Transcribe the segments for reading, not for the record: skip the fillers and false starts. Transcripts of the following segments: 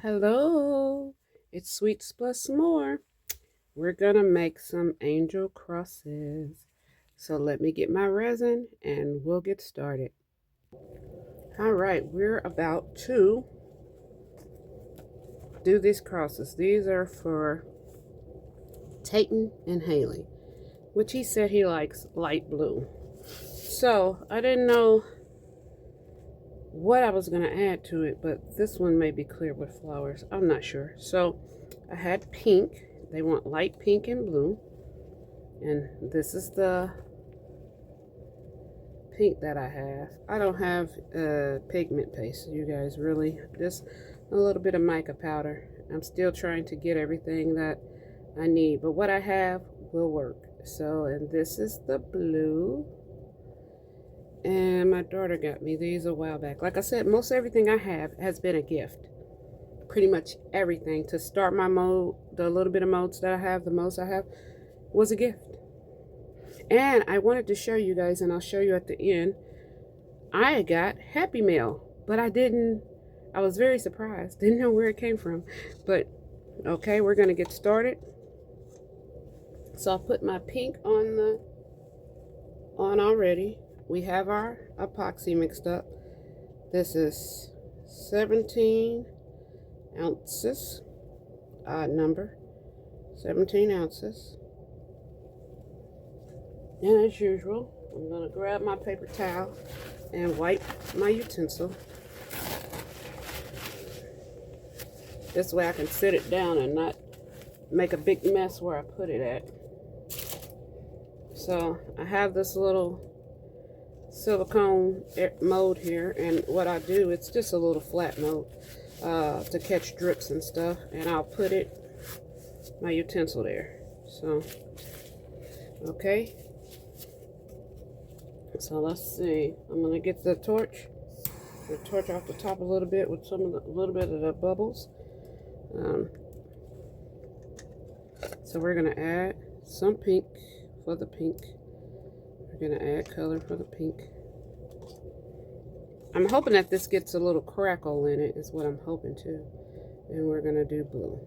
Hello, it's Sweets Plus More. We're gonna make some angel crosses. So let me get my resin and we'll get started. All right, we're about to do these crosses. These are for Tayton and Haley, which he said he likes light blue. So I didn't know what I was gonna add to it, but this one may be clear with flowers. I'm not sure. So I had pink. They want light pink and blue. And this is the pink that I have. I don't have pigment paste, you guys, really. Just a little bit of mica powder. I'm still trying to get everything that I need, but what I have will work. So, and this is the blue. And my daughter got me these a while back. Like I said, most everything I have has been a gift. Pretty much everything. To start my mold, the little bit of molds that I have, the most I have, was a gift. And I wanted to show you guys, and I'll show you at the end, I got Happy Mail, but I was very surprised. Didn't know where it came from. But, okay, we're going to get started. So I'll put my pink on already. We have our epoxy mixed up. This is 17 ounces, odd number, 17 ounces. And as usual, I'm going to grab my paper towel and wipe my utensil. This way I can sit it down and not make a big mess where I put it at. So I have this little silicone mold here, and what I do, it's just a little flat mold to catch drips and stuff, and I'll put my utensil there. So, okay. So let's see. I'm gonna get the torch off the top a little bit with a little bit of the bubbles. So we're gonna add some pink for the pink. We're gonna add color for the pink. I'm hoping that this gets a little crackle in it, is what I'm hoping to. And we're gonna do blue.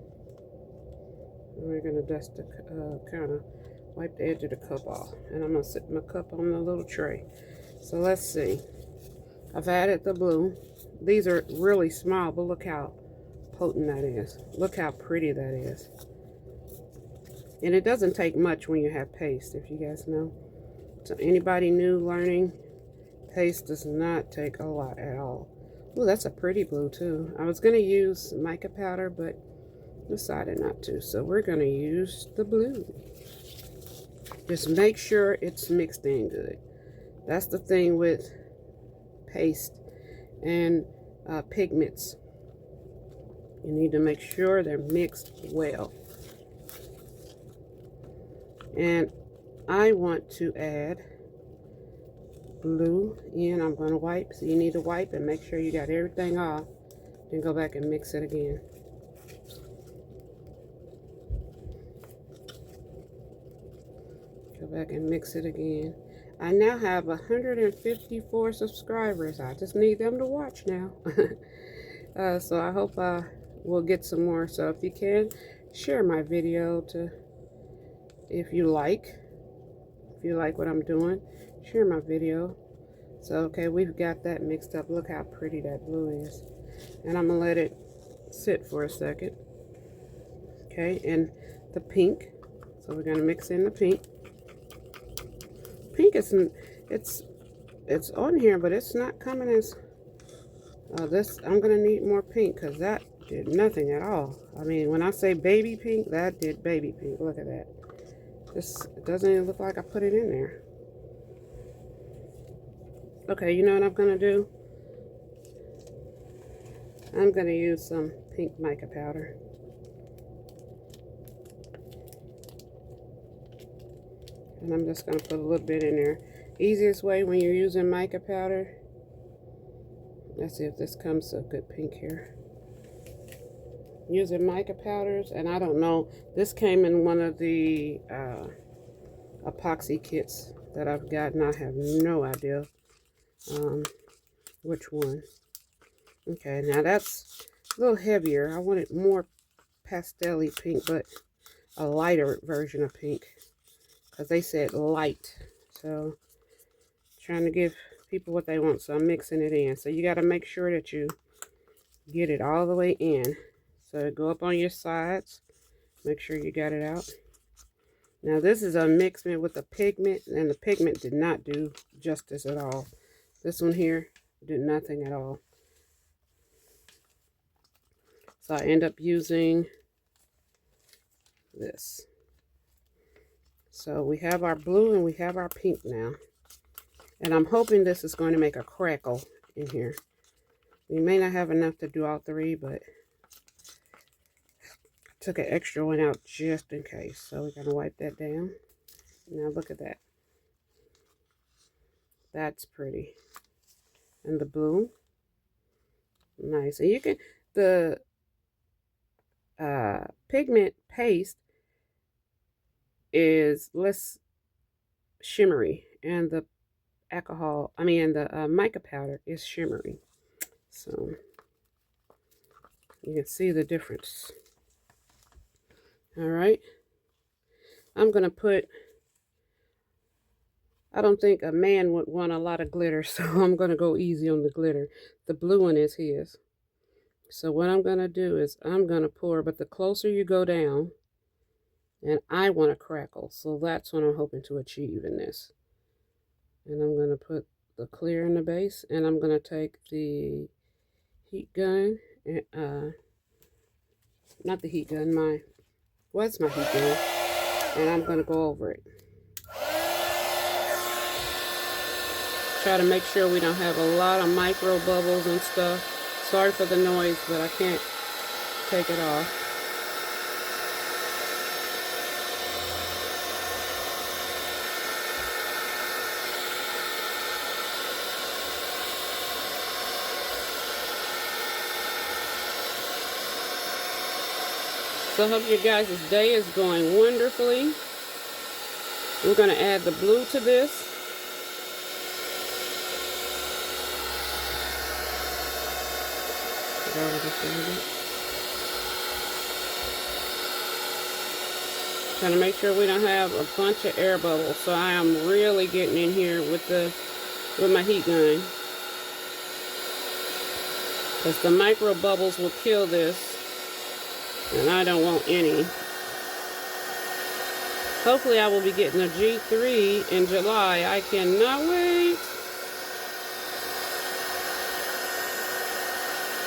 And we're gonna dust the kind of wipe the edge of the cup off, and I'm gonna sit my cup on the little tray. So let's see. I've added the blue. These are really small, but look how potent that is. Look how pretty that is. And it doesn't take much when you have paste, if you guys know. So anybody new learning, paste does not take a lot at all. Oh, that's a pretty blue too. I was gonna use mica powder, but decided not to. So we're gonna use the blue. Just make sure it's mixed in good. That's the thing with paste and pigments. You need to make sure they're mixed well. And I want to add blue in. I'm going to wipe. So you need to wipe and make sure you got everything off. Then go back and mix it again. Go back and mix it again. I now have 154 subscribers. I just need them to watch now. So I hope I will get some more. So if you can, share my video if you like what I'm doing, share my video. So okay, we've got that mixed up. Look how pretty that blue is. And I'm gonna let it sit for a second. Okay, and the pink. So we're gonna mix in the pink. Pink is, it's on here, but it's not coming as this. I'm gonna need more pink because that did nothing at all. I mean, when I say baby pink, that did baby pink. Look at that. This doesn't even look like I put it in there. Okay, you know what I'm gonna do? I'm gonna use some pink mica powder. And I'm just gonna put a little bit in there. Easiest way when you're using mica powder. Let's see if this comes a good pink here. Using mica powders, and I don't know, this came in one of the epoxy kits that I've gotten. I have no idea which one. Okay, now that's a little heavier. I wanted more pastel-y pink, but a lighter version of pink, because they said light. So trying to give people what they want, so I'm mixing it in. So you got to make sure that you get it all the way in. So go up on your sides, make sure you got it out. Now this is a mixment with the pigment, and the pigment did not do justice at all. This one here did nothing at all. So I end up using this. So we have our blue and we have our pink now. And I'm hoping this is going to make a crackle in here. We may not have enough to do all three, but I took an extra one out just in case. So we're going to wipe that down. Now look at that. That's pretty. And the blue. Nice. And you can, the pigment paste is less shimmery, and the mica powder is shimmery. So you can see the difference. All right. I'm going to put, I don't think a man would want a lot of glitter, so I'm going to go easy on the glitter. The blue one is his. So what I'm going to do is I'm going to pour, but the closer you go down, and I want to crackle. So that's what I'm hoping to achieve in this. And I'm going to put the clear in the base, and I'm going to take the heat gun, and, not the heat gun, what's my heat gun? And I'm going to go over it. Try to make sure we don't have a lot of micro bubbles and stuff. Sorry for the noise, but I can't take it off. So I hope your guys' day is going wonderfully. We're going to add the blue to this. Trying to make sure we don't have a bunch of air bubbles. So I am really getting in here with my heat gun, because the micro bubbles will kill this, and I don't want any. Hopefully I will be getting a G3 in July. I cannot wait.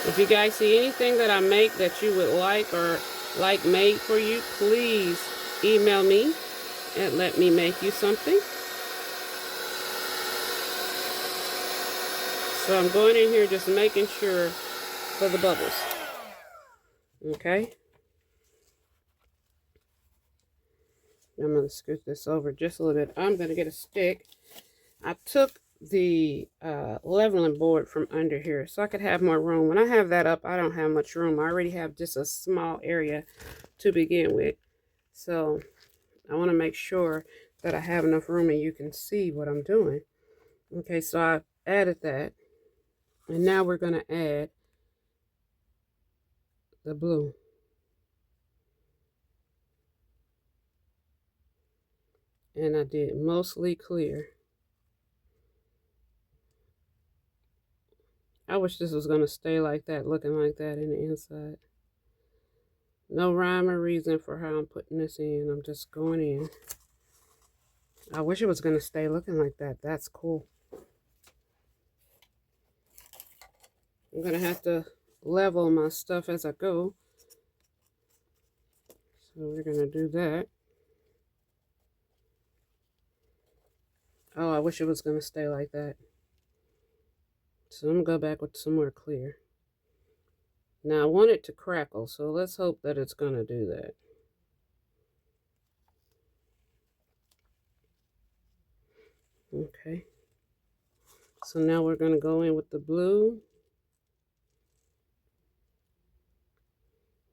If you guys see anything that I make that you would like or like made for you, please email me and let me make you something. So I'm going in here just making sure for the bubbles. Okay. I'm going to scoot this over just a little bit. I'm going to get a stick. I took the leveling board from under here so I could have more room. When I have that up, I don't have much room. I already have just a small area to begin with. So I want to make sure that I have enough room and you can see what I'm doing. Okay, so I added that. And now we're going to add the blue. And I did mostly clear. I wish this was going to stay like that, looking like that in the inside. No rhyme or reason for how I'm putting this in. I'm just going in. I wish it was going to stay looking like that. That's cool. I'm going to have to level my stuff as I go. So we're going to do that. Oh, I wish it was going to stay like that. So I'm going to go back with some more clear. Now I want it to crackle, so let's hope that it's going to do that. Okay. So now we're going to go in with the blue.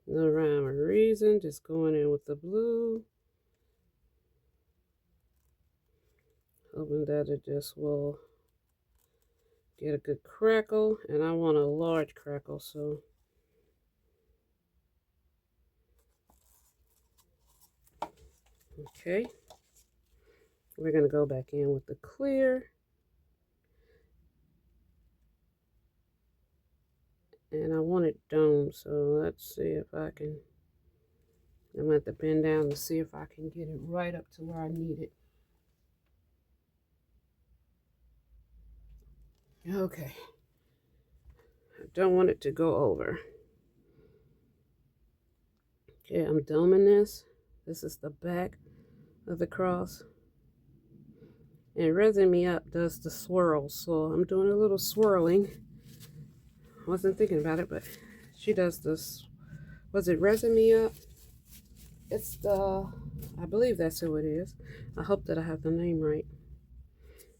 No rhyme or reason, just going in with the blue. Hoping that it just will get a good crackle, and I want a large crackle, so Okay. We're going to go back in with the clear. And I want it domed, so let's see if I can. I'm going to have to bend down to see if I can get it right up to where I need it. Okay. I don't want it to go over. Okay, I'm doming this. This is the back of the cross. And ResinMica does the swirls, so I'm doing a little swirling. Wasn't thinking about it, but she does this. Was it ResinMica? It's the, I believe that's who it is. I hope that I have the name right.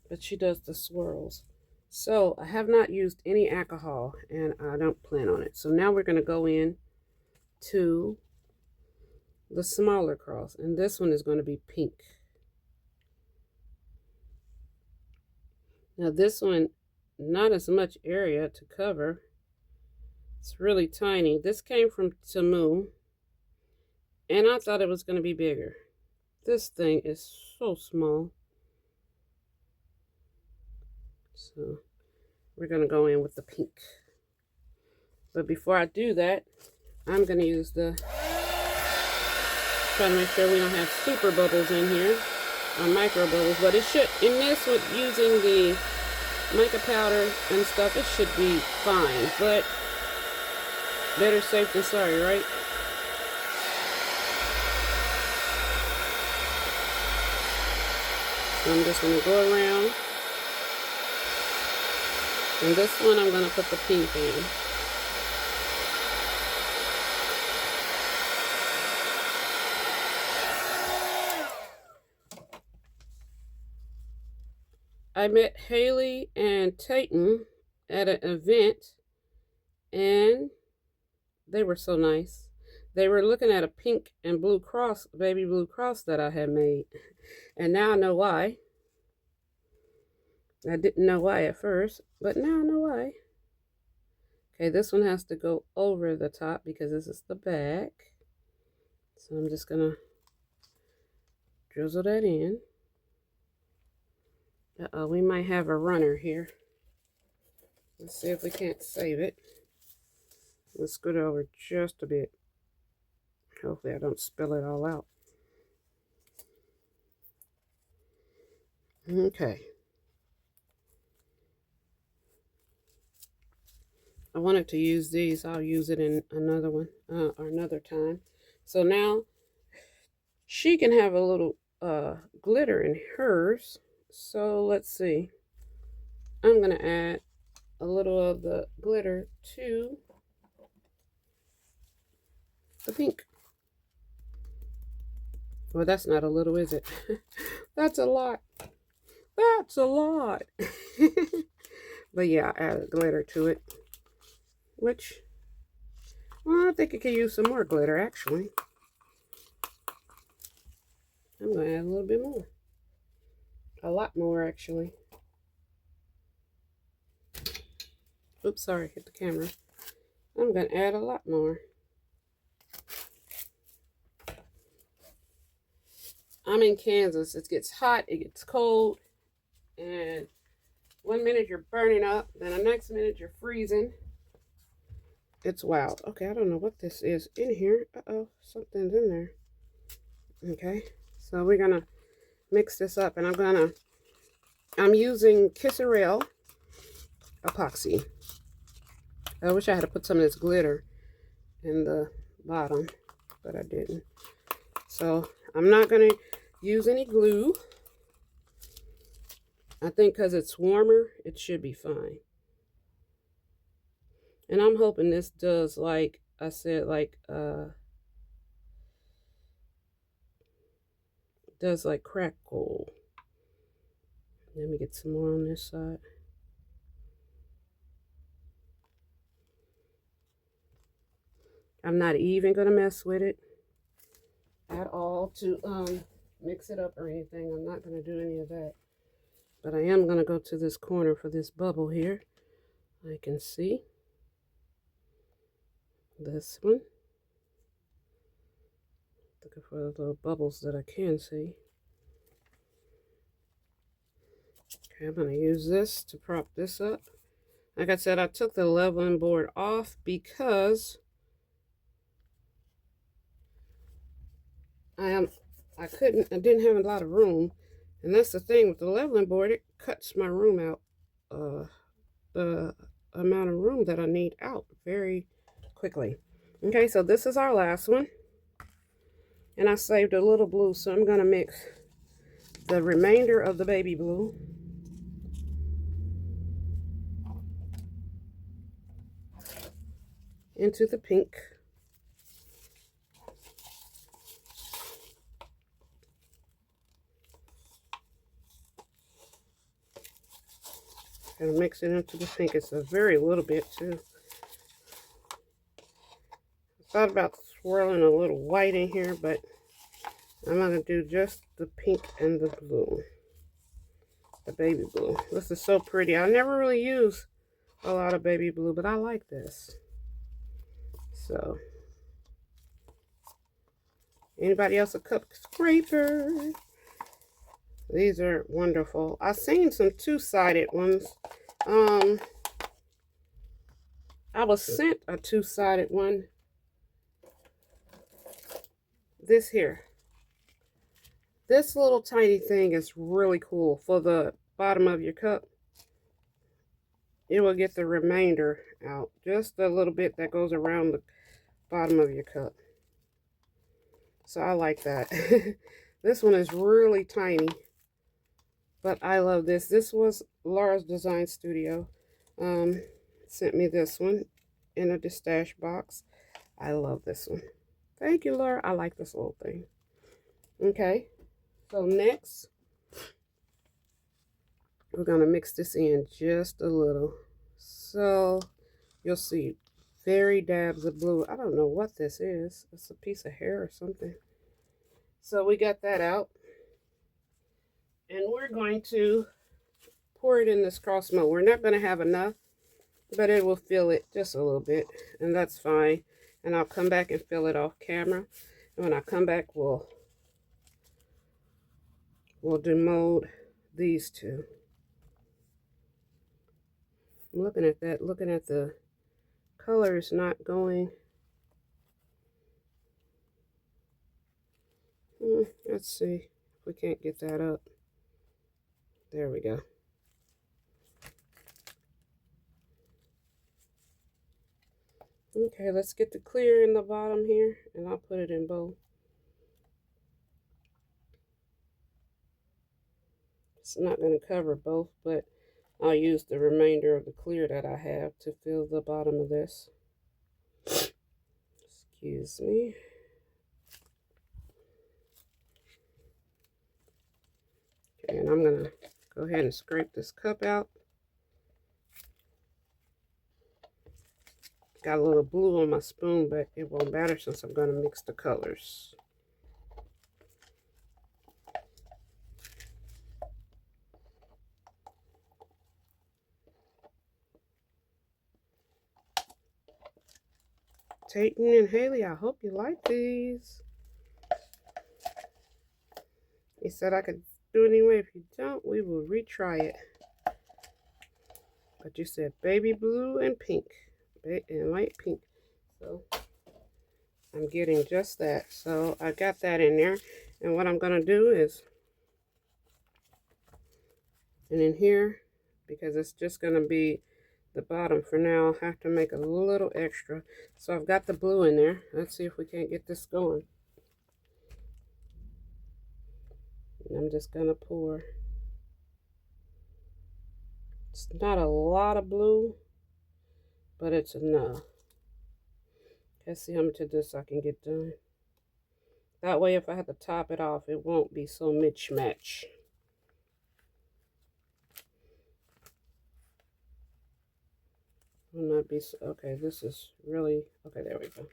But she does the swirls. So I have not used any alcohol, and I don't plan on it. So now we're going to go in to the smaller cross, and this one is going to be pink. Now this one, not as much area to cover. It's really tiny. This came from Tamu, and I thought it was going to be bigger. This thing is so small. So we're going to go in with the pink. But before I do that, I'm going to use the, trying to make sure we don't have super bubbles in here, or micro bubbles. But it should, in this, with using the mica powder and stuff, it should be fine. But better safe than sorry, right? So I'm just going to go around. And this one I'm going to put the pink in. I met Haley and Tayton at an event, and they were so nice. They were looking at a pink and blue cross, baby blue cross that I had made. And now I know why. I didn't know why at first, but now I know why. Okay, this one has to go over the top because this is the back. So I'm just going to drizzle that in. Uh-oh, we might have a runner here. Let's see if we can't save it. Let's scoot it over just a bit. Hopefully I don't spill it all out. Okay. I wanted to use these. I'll use it in another one or another time. So now she can have a little glitter in hers. So let's see. I'm going to add a little of the glitter to the pink. Well, that's not a little, is it? That's a lot. That's a lot. But yeah, I added glitter to it. Which, well, I think it could use some more glitter, actually. I'm going to add a little bit more. A lot more, actually. Oops, sorry, hit the camera. I'm going to add a lot more. I'm in Kansas. It gets hot, it gets cold, and one minute you're burning up, then the next minute you're freezing. It's wild. Okay, I don't know what this is in here. Uh-oh, something's in there. Okay, so we're going to mix this up, and I'm using Kisrel Epoxy. I wish I had to put some of this glitter in the bottom, but I didn't. So I'm not going to use any glue. I think because it's warmer, it should be fine. And I'm hoping this does, like I said, like, does like crackle. Let me get some more on this side. I'm not even going to mess with it at all to mix it up or anything. I'm not going to do any of that. But I am going to go to this corner for this bubble here. I can see this one. Looking for the little bubbles that I can see. Okay, I'm going to use this to prop this up. Like I said, I took the leveling board off because I didn't have a lot of room. And that's the thing with the leveling board, it cuts my room out, the amount of room that I need out very quickly. Okay, so this is our last one. And I saved a little blue, so I'm going to mix the remainder of the baby blue into the pink. And mix it into the pink. It's a very little bit too. I thought about swirling a little white in here, but I'm going to do just the pink and the blue. The baby blue. This is so pretty. I never really use a lot of baby blue, but I like this. So, anybody else a cup scraper? These are wonderful. I've seen some two-sided ones. I was sent a two-sided one. This here. This little tiny thing is really cool for the bottom of your cup. It will get the remainder out. Just a little bit that goes around the bottom of your cup. So I like that. This one is really tiny. But I love this. This was Laura's Design Studio. Sent me this one in a stash box. I love this one. Thank you, Laura. I like this little thing. Okay. So next, we're going to mix this in just a little. So you'll see very dabs of blue. I don't know what this is. It's a piece of hair or something. So we got that out. And we're going to pour it in this cross mold. We're not going to have enough, but it will fill it just a little bit. And that's fine. And I'll come back and fill it off camera. And when I come back, we'll demold these two. I'm looking at that, looking at the colors not going. Let's see if we can't get that up. There we go. Okay, let's get the clear in the bottom here, and I'll put it in both. It's not going to cover both, but I'll use the remainder of the clear that I have to fill the bottom of this. Excuse me. Okay, and I'm going to go ahead and scrape this cup out. Got a little blue on my spoon, but it won't matter since I'm going to mix the colors. Tayton and Haley, I hope you like these. He said I could do it anyway. If you don't, we will retry it. But you said baby blue and pink. And light pink. So I'm getting just that. So I got that in there. And what I'm going to do is, and in here, because it's just going to be the bottom for now, I'll have to make a little extra. So I've got the blue in there. Let's see if we can't get this going. And I'm just going to pour. It's not a lot of blue, but it's enough. Let's see how much of this I can get done. That way, if I have to top it off, it won't be so mismatch. Will not be so, okay, this is really, okay, there we go.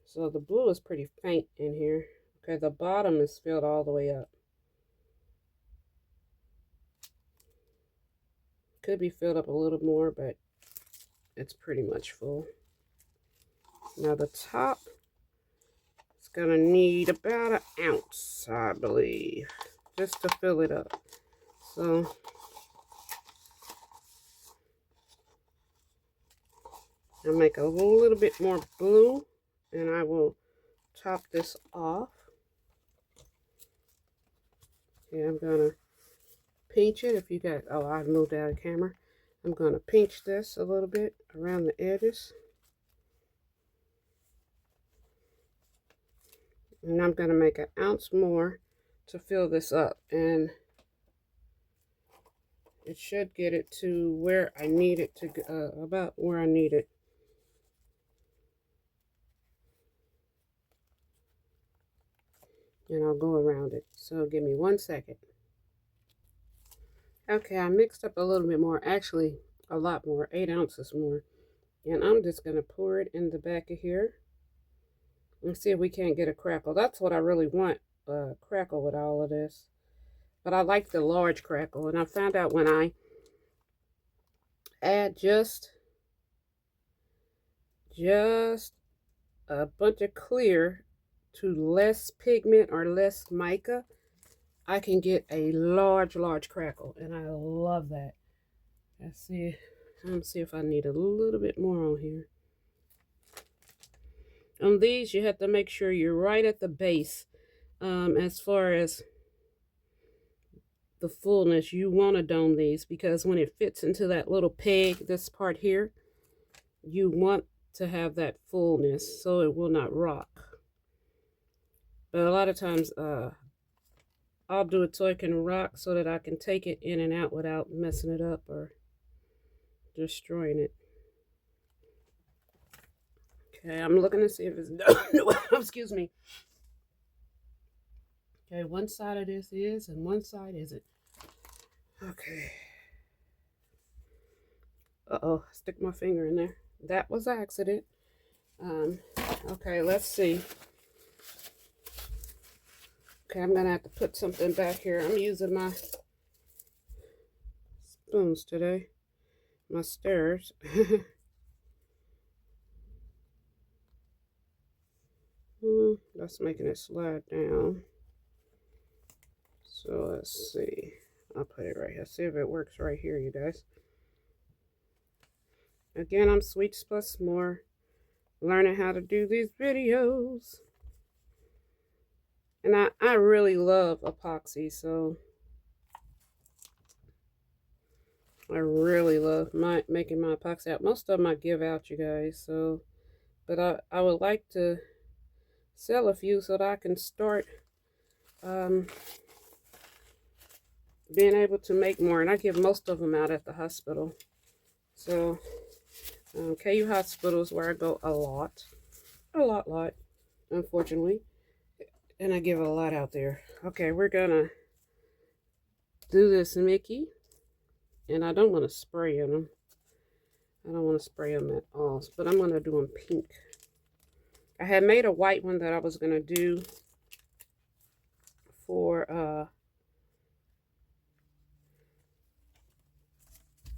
So the blue is pretty faint in here. Okay, the bottom is filled all the way up. Could be filled up a little more, but it's pretty much full. Now the top is going to need about an ounce, I believe, just to fill it up. So I'll make a little bit more blue, and I will top this off. Okay, I'm going to pinch it. If you got, oh, I moved out of camera. I'm going to pinch this a little bit around the edges. And I'm going to make an ounce more to fill this up. And it should get it to where I need it to go, about where I need it. And I'll go around it. So give me 1 second. Okay, I mixed up a little bit more. Actually, a lot more. 8 ounces more. And I'm just going to pour it in the back of here. And see if we can't get a crackle. That's what I really want, a crackle with all of this. But I like the large crackle. And I found out when I add just a bunch of clear to less pigment or less mica, I can get a large crackle. And I love that. Let's see if I need a little bit more on here. On these, you have to make sure you're right at the base. As far as the fullness, you want to dome these, because when it fits into that little peg, this part here, you want to have that fullness so it will not rock. But a lot of times, I'll do it so it can rock, so that I can take it in and out without messing it up or destroying it. Okay, I'm looking to see if it's done. Excuse me. Okay, one side of this is, and one side isn't. Okay. Uh-oh, stick my finger in there. That was an accident. Okay, let's see. Okay, I'm gonna have to put something back here. I'm using my spoons today. My stirrers. That's making it slide down. So let's see. I'll put it right here. See if it works right here, you guys. Again, I'm Sweets Plus More, learning how to do these videos. And I really love epoxy, so I really love making my epoxy out. Most of them I give out, you guys. So, but I would like to sell a few so that I can start being able to make more. And I give most of them out at the hospital. So KU Hospital is where I go a lot, unfortunately. And I give a lot out there. Okay, we're gonna do this Mickey. And I don't want to spray in them. I don't want to spray them at all. But I'm going to do them pink. I had made a white one that I was going to do for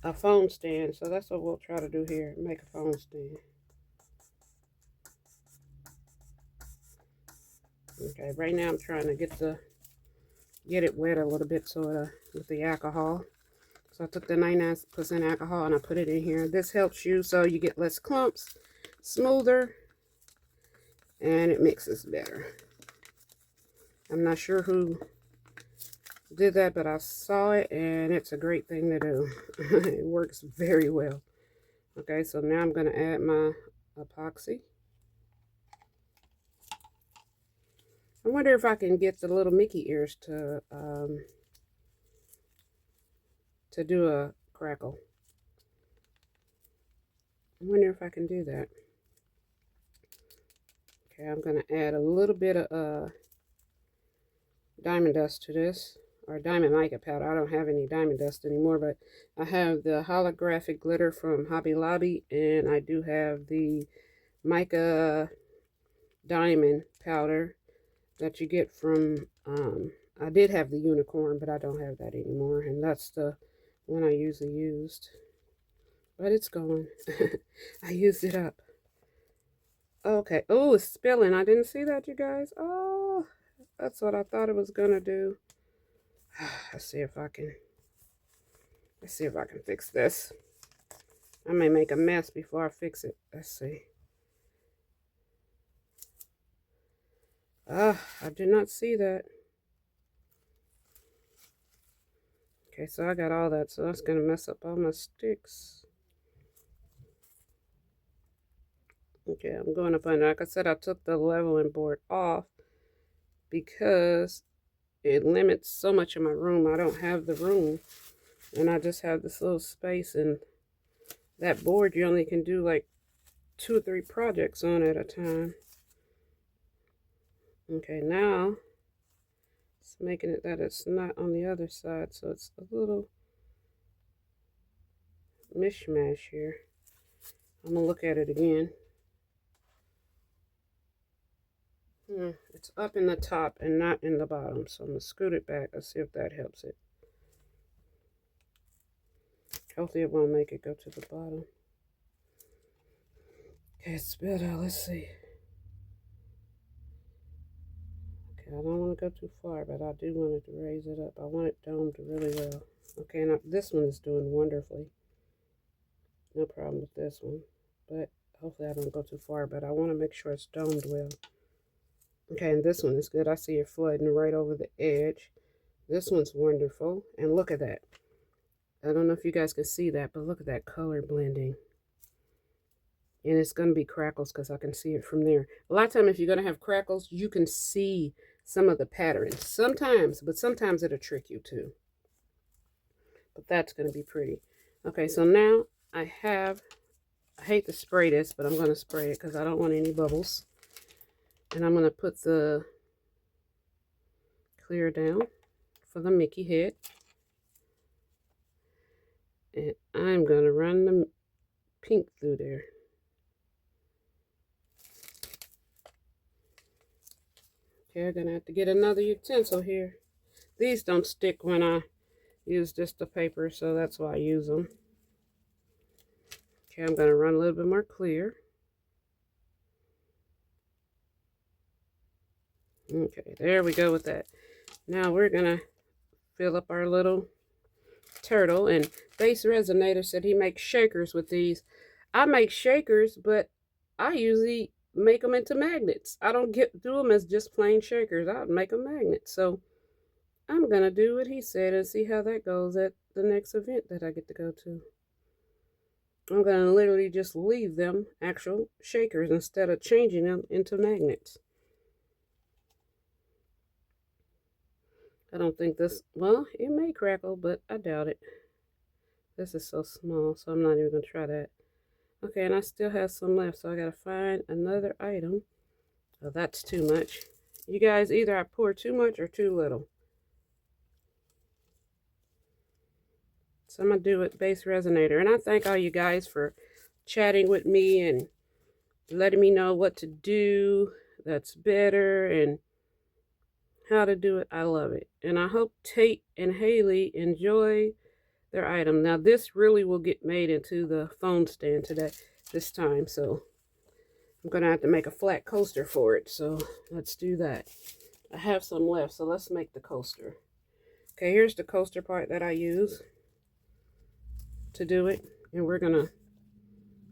a phone stand. So that's what we'll try to do here. Make a phone stand. Okay, right now I'm trying to get it wet a little bit so with the alcohol. So I took the 99% alcohol and I put it in here. This helps you so you get less clumps, smoother, and it mixes better. I'm not sure who did that, but I saw it and it's a great thing to do. It works very well. Okay, so now I'm going to add my epoxy. I wonder if I can get the little Mickey ears to do a crackle. I wonder if I can do that. Okay, I'm going to add a little bit of diamond dust to this, or diamond mica powder. I don't have any diamond dust anymore, but I have the holographic glitter from Hobby Lobby, and I do have the mica diamond powder that you get from, I did have the unicorn, but I don't have that anymore, and that's the one I usually used. But it's gone. I used it up. Okay. Oh, it's spilling. I didn't see that, you guys. Oh, that's what I thought it was gonna do. Let's see if I can. Let's see if I can fix this. I may make a mess before I fix it. Let's see. Ah, I did not see that. Okay, so I got all that, so that's gonna mess up all my sticks. Okay, I'm going up under. Like I said, I took the leveling board off because it limits so much of my room. I don't have the room, and I just have this little space, and that board you only can do like 2 or 3 projects on at a time. Okay, now it's making it that it's not on the other side, so it's a little mishmash here. I'm gonna look at it again. It's up in the top and not in the bottom, so I'm gonna scoot it back. Let's see if that helps it. Hopefully it won't make it go to the bottom. Okay, it's better. Let's see. Okay, I don't want to go too far, but I do want it to raise it up. I want it domed really well. Okay, now this one is doing wonderfully. No problem with this one, but hopefully I don't go too far, but I want to make sure it's domed well. Okay, and this one is good. I see it flooding right over the edge. This one's wonderful, and look at that. I don't know if you guys can see that, but look at that color blending. And it's going to be crackles because I can see it from there. A lot of times, if you're going to have crackles, you can see some of the patterns. Sometimes, but sometimes it'll trick you too. But that's going to be pretty. Okay, so now I hate to spray this, but I'm going to spray it because I don't want any bubbles. And I'm going to put the clear down for the Mickey head. And I'm going to run the pink through there. Okay, I'm going to have to get another utensil here. These don't stick when I use just the paper, so that's why I use them. Okay, I'm going to run a little bit more clear. Okay, there we go with that. Now we're going to fill up our little turtle. And Base Resonator said he makes shakers with these. I make shakers, but I usually make them into magnets. I don't do them as just plain shakers. I make them magnets. So I'm going to do what he said and see how that goes at the next event that I get to go to. I'm going to literally just leave them actual shakers instead of changing them into magnets. I don't think this, well, it may crackle, but I doubt it. This is so small, so I'm not even going to try that. Okay, and I still have some left, so I got to find another item. Oh, that's too much. You guys, either I pour too much or too little. So I'm going to do it Base Resonator. And I thank all you guys for chatting with me and letting me know what to do that's better and how to do it. I love it. And I hope Tate and Haley enjoy their item. Now this really will get made into the phone stand this time. So I'm going to have to make a flat coaster for it. So let's do that. I have some left, so let's make the coaster. Okay, here's the coaster part that I use to do it. And we're going to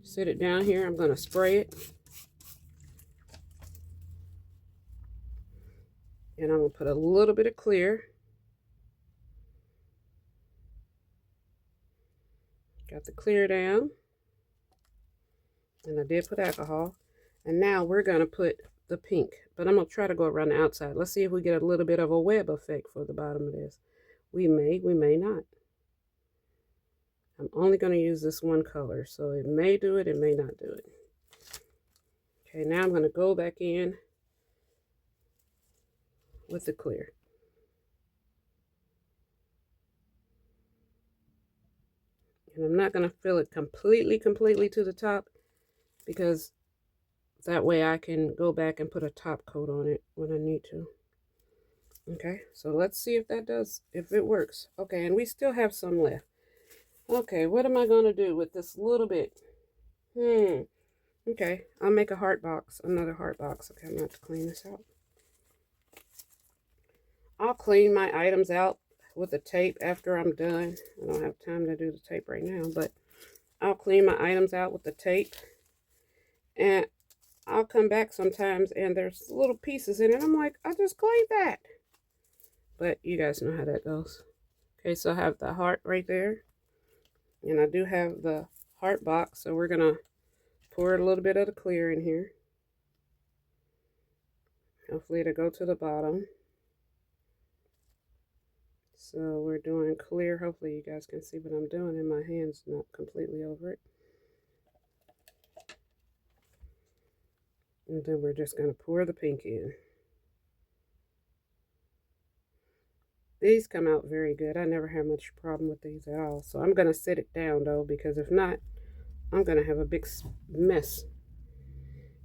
sit it down here. I'm going to spray it. And I'm going to put a little bit of clear. Got the clear down. And I did put alcohol. And now we're going to put the pink. But I'm going to try to go around the outside. Let's see if we get a little bit of a web effect for the bottom of this. We may not. I'm only going to use this one color. So it may do it, it may not do it. Okay, now I'm going to go back in with the clear. And I'm not going to fill it completely to the top, because that way I can go back and put a top coat on it when I need to. Okay, so let's see if it works. Okay, and we still have some left. Okay, what am I going to do with this little bit? Okay, I'll make a heart box, another heart box. Okay, I'm going to have to clean this out. I'll clean my items out with the tape after I'm done. I don't have time to do the tape right now, but I'll clean my items out with the tape. And I'll come back sometimes and there's little pieces in it. I'm like, I just cleaned that. But you guys know how that goes. Okay, so I have the heart right there. And I do have the heart box. So we're going to pour a little bit of the clear in here. Hopefully it'll go to the bottom. So we're doing clear. Hopefully you guys can see what I'm doing, and my hand's not completely over it. And then we're just going to pour the pink in. These come out very good. I never have much problem with these at all. So I'm going to set it down though, because if not, I'm going to have a big mess.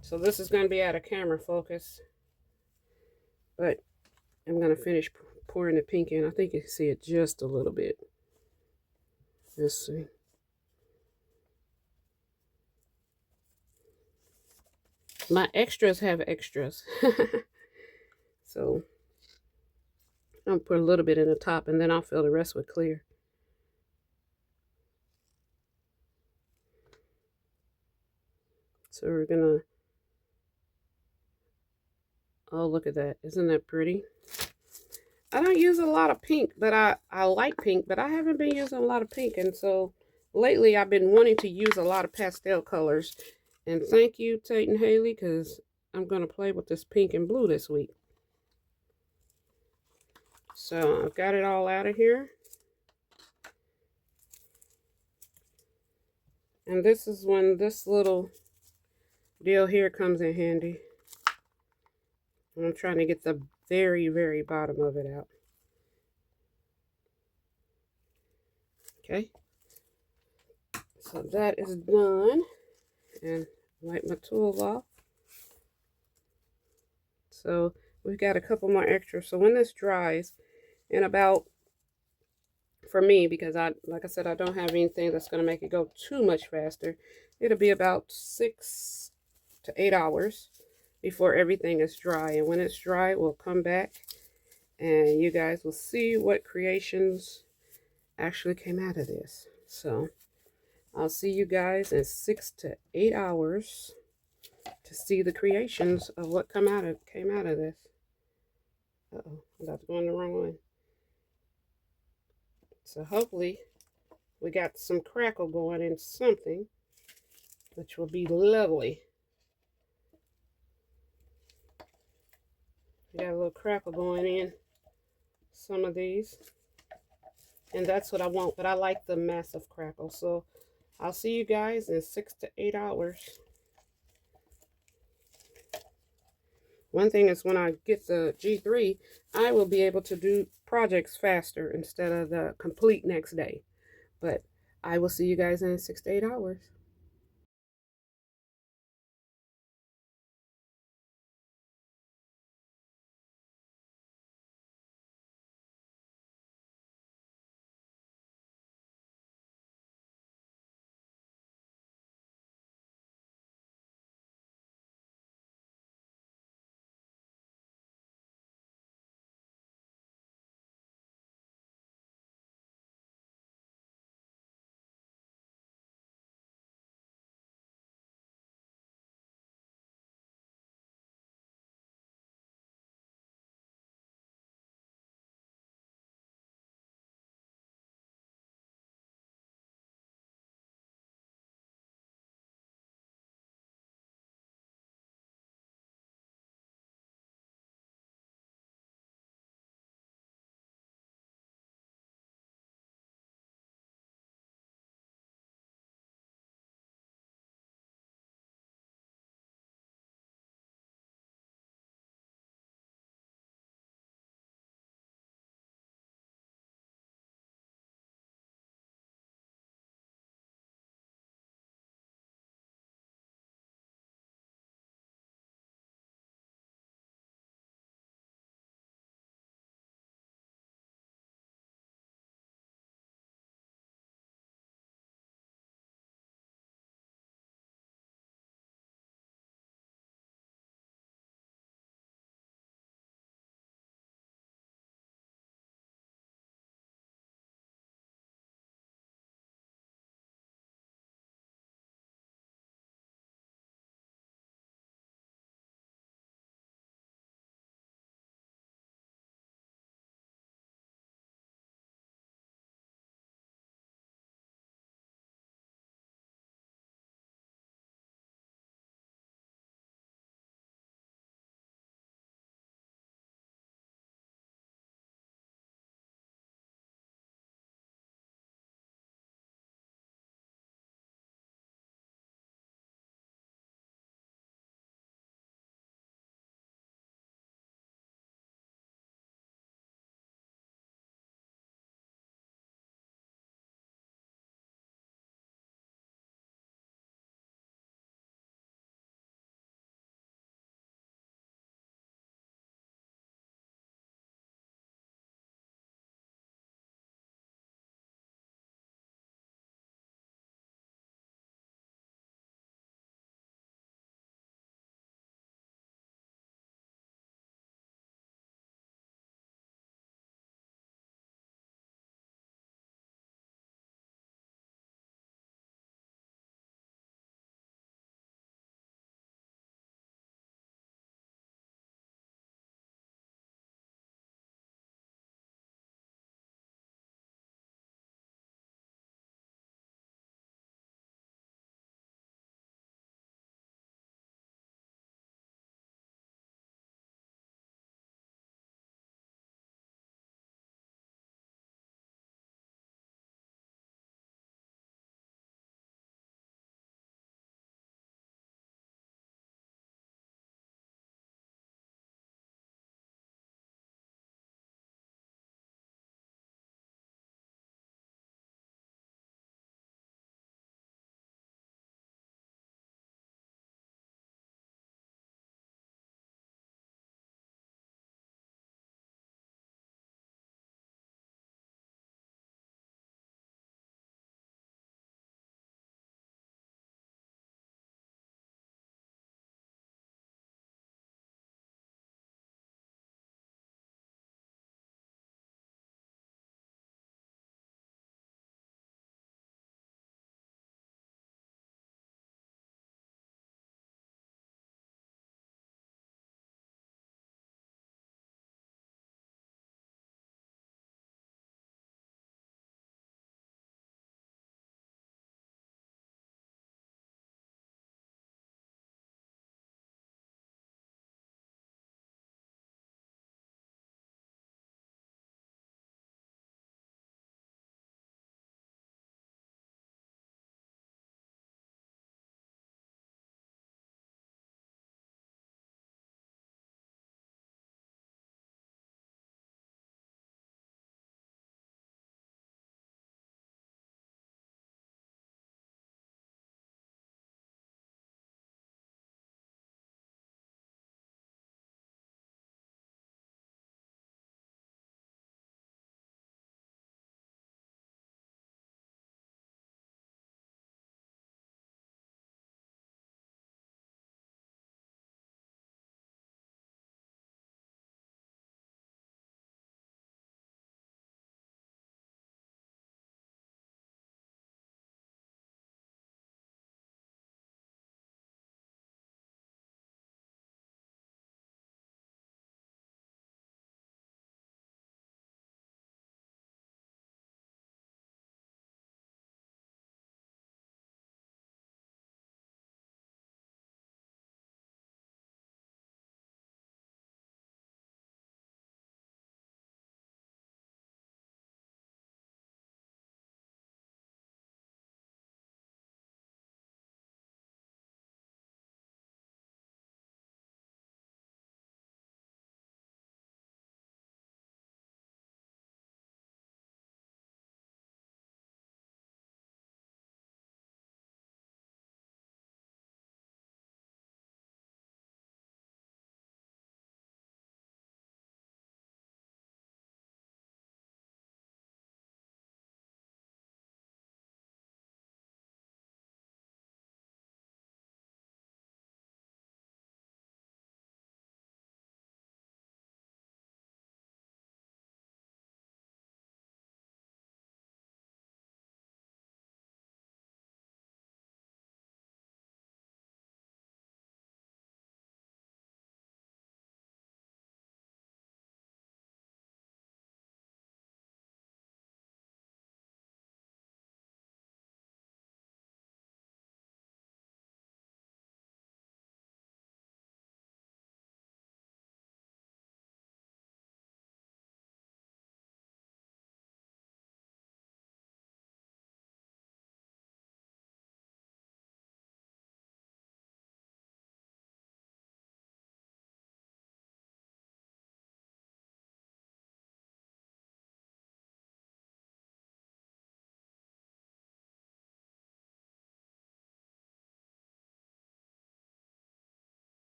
So this is going to be out of camera focus. But I'm going to finish pouring the pink in. I think you can see it just a little bit. Let's see. My extras have extras. So I'll put a little bit in the top and then I'll fill the rest with clear. So we're gonna, oh, look at that. Isn't that pretty? I don't use a lot of pink, but I like pink, but I haven't been using a lot of pink. And so lately I've been wanting to use a lot of pastel colors. And thank you, Tate and Haley, because I'm going to play with this pink and blue this week. So I've got it all out of here. And this is when this little deal here comes in handy. And I'm trying to get the very, very bottom of it out. Okay. So that is done. And wipe my tools off. So we've got a couple more extras. So when this dries, in about, for me, because like I said, I don't have anything that's going to make it go too much faster, it'll be about 6 to 8 hours before everything is dry. And when it's dry, we'll come back and you guys will see what creations actually came out of this. So I'll see you guys in 6 to 8 hours to see the creations of what came out of this. Uh-oh, I'm about to go in the wrong one. So hopefully we got some crackle going in something, which will be lovely. We got a little crackle going in some of these. And that's what I want, but I like the massive crackle. So I'll see you guys in 6 to 8 hours. One thing is when I get the G3, I will be able to do projects faster instead of the complete next day. But I will see you guys in 6 to 8 hours.